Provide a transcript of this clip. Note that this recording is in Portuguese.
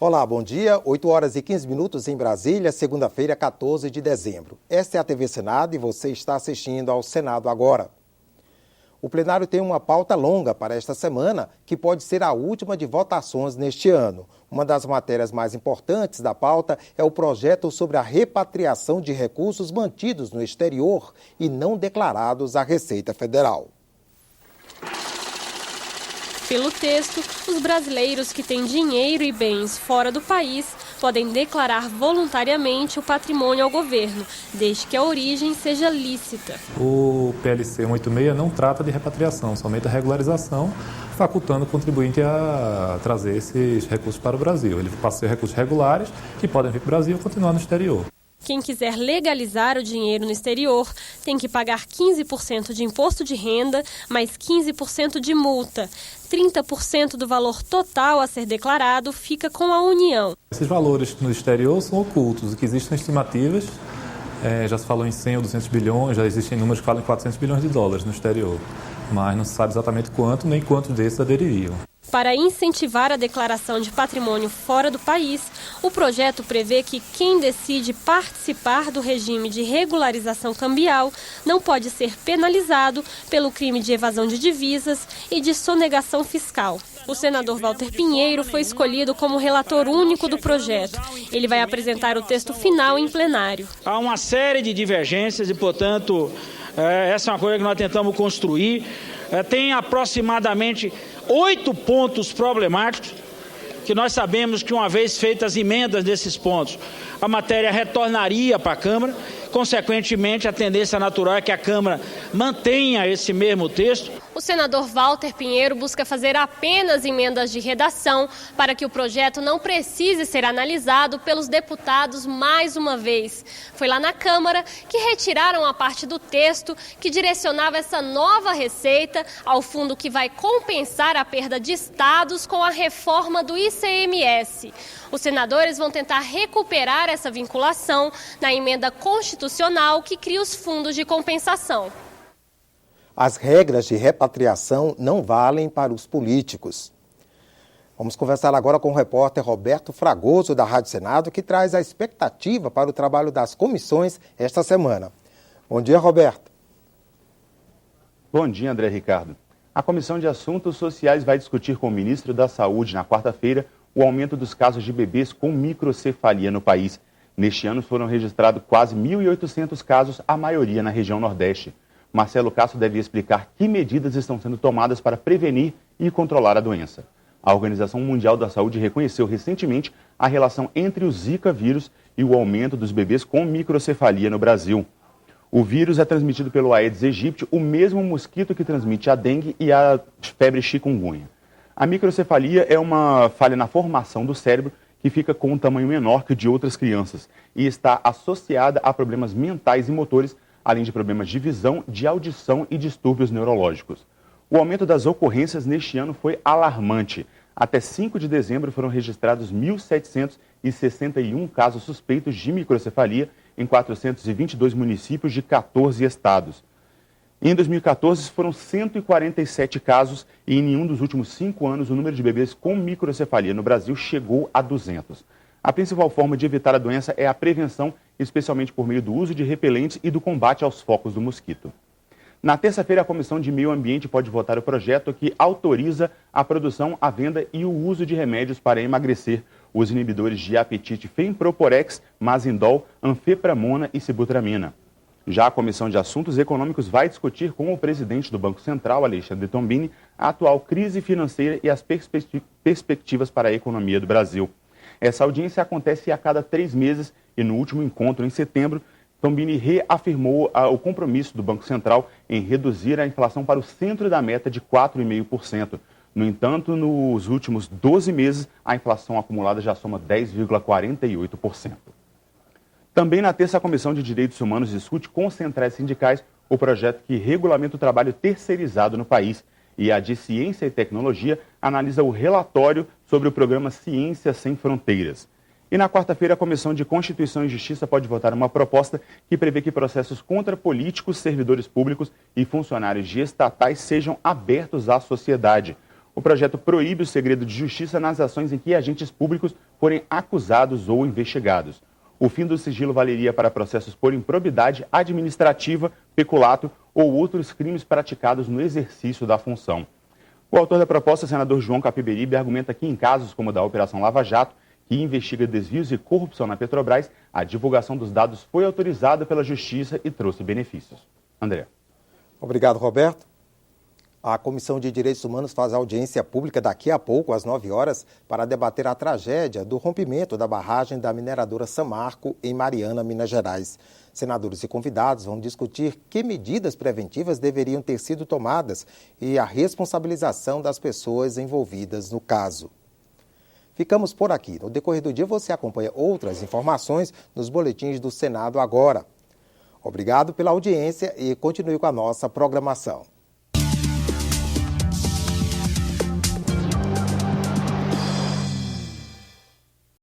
Olá, bom dia. 8 horas e 15 minutos em Brasília, segunda-feira, 14 de dezembro. Esta é a TV Senado e você está assistindo ao Senado Agora. O plenário tem uma pauta longa para esta semana, que pode ser a última de votações neste ano. Uma das matérias mais importantes da pauta é o projeto sobre a repatriação de recursos mantidos no exterior e não declarados à Receita Federal. Pelo texto, os brasileiros que têm dinheiro e bens fora do país podem declarar voluntariamente o patrimônio ao governo, desde que a origem seja lícita. O PLC 186 não trata de repatriação, somente a regularização, facultando o contribuinte a trazer esses recursos para o Brasil. Ele passa a ser recursos regulares que podem vir para o Brasil e continuar no exterior. Quem quiser legalizar o dinheiro no exterior tem que pagar 15% de imposto de renda, mais 15% de multa. 30% do valor total a ser declarado fica com a União. Esses valores no exterior são ocultos, o que existem estimativas, já se falou em 100 ou 200 bilhões, já existem números que falam em 400 bilhões de dólares no exterior, mas não se sabe exatamente quanto nem quantos desses adeririam. Para incentivar a declaração de patrimônio fora do país, o projeto prevê que quem decide participar do regime de regularização cambial não pode ser penalizado pelo crime de evasão de divisas e de sonegação fiscal. O senador Walter Pinheiro foi escolhido como relator único do projeto. Ele vai apresentar o texto final em plenário. Há uma série de divergências e, portanto, essa é uma coisa que nós tentamos construir. Tem aproximadamente 8 pontos problemáticos, que nós sabemos que, uma vez feitas as emendas desses pontos, a matéria retornaria para a Câmara. Consequentemente, a tendência natural é que a Câmara mantenha esse mesmo texto. O senador Walter Pinheiro busca fazer apenas emendas de redação para que o projeto não precise ser analisado pelos deputados mais uma vez. Foi lá na Câmara que retiraram a parte do texto que direcionava essa nova receita ao fundo que vai compensar a perda de estados com a reforma do ICMS. Os senadores vão tentar recuperar essa vinculação na emenda constitucional que cria os fundos de compensação. As regras de repatriação não valem para os políticos. Vamos conversar agora com o repórter Roberto Fragoso, da Rádio Senado, que traz a expectativa para o trabalho das comissões esta semana. Bom dia, Roberto. Bom dia, André Ricardo. A Comissão de Assuntos Sociais vai discutir com o ministro da Saúde, na quarta-feira, o aumento dos casos de bebês com microcefalia no país. Neste ano foram registrados quase 1.800 casos, a maioria na região Nordeste. Marcelo Castro deve explicar que medidas estão sendo tomadas para prevenir e controlar a doença. A Organização Mundial da Saúde reconheceu recentemente a relação entre o Zika vírus e o aumento dos bebês com microcefalia no Brasil. O vírus é transmitido pelo Aedes aegypti, o mesmo mosquito que transmite a dengue e a febre chikungunya. A microcefalia é uma falha na formação do cérebro que fica com um tamanho menor que o de outras crianças e está associada a problemas mentais e motores, além de problemas de visão, de audição e distúrbios neurológicos. O aumento das ocorrências neste ano foi alarmante. Até 5 de dezembro foram registrados 1.761 casos suspeitos de microcefalia em 422 municípios de 14 estados. Em 2014 foram 147 casos e em nenhum dos últimos 5 anos o número de bebês com microcefalia no Brasil chegou a 200. A principal forma de evitar a doença é a prevenção, especialmente por meio do uso de repelentes e do combate aos focos do mosquito. Na terça-feira, a Comissão de Meio Ambiente pode votar o projeto que autoriza a produção, a venda e o uso de remédios para emagrecer. Os inibidores de apetite Femproporex, Mazindol, Anfepramona e Sibutramina. Já a Comissão de Assuntos Econômicos vai discutir com o presidente do Banco Central, Alexandre Tombini, a atual crise financeira e as perspectivas para a economia do Brasil. Essa audiência acontece a cada 3 meses e no último encontro, em setembro, Tombini reafirmou o compromisso do Banco Central em reduzir a inflação para o centro da meta de 4,5%. No entanto, nos últimos 12 meses, a inflação acumulada já soma 10,48%. Também na terça, a Comissão de Direitos Humanos discute com os centrais sindicais o projeto que regulamenta o trabalho terceirizado no país. E a de Ciência e Tecnologia analisa o relatório sobre o programa Ciência Sem Fronteiras. E na quarta-feira, a Comissão de Constituição e Justiça pode votar uma proposta que prevê que processos contra políticos, servidores públicos e funcionários de estatais sejam abertos à sociedade. O projeto proíbe o segredo de justiça nas ações em que agentes públicos forem acusados ou investigados. O fim do sigilo valeria para processos por improbidade administrativa, peculato ou outros crimes praticados no exercício da função. O autor da proposta, senador João Capiberibe, argumenta que em casos como o da Operação Lava Jato, que investiga desvios e corrupção na Petrobras, a divulgação dos dados foi autorizada pela Justiça e trouxe benefícios. André. Obrigado, Roberto. A Comissão de Direitos Humanos faz audiência pública daqui a pouco, às 9 horas, para debater a tragédia do rompimento da barragem da mineradora Samarco, em Mariana, Minas Gerais. Senadores e convidados vão discutir que medidas preventivas deveriam ter sido tomadas e a responsabilização das pessoas envolvidas no caso. Ficamos por aqui. No decorrer do dia você acompanha outras informações nos boletins do Senado Agora. Obrigado pela audiência e continue com a nossa programação.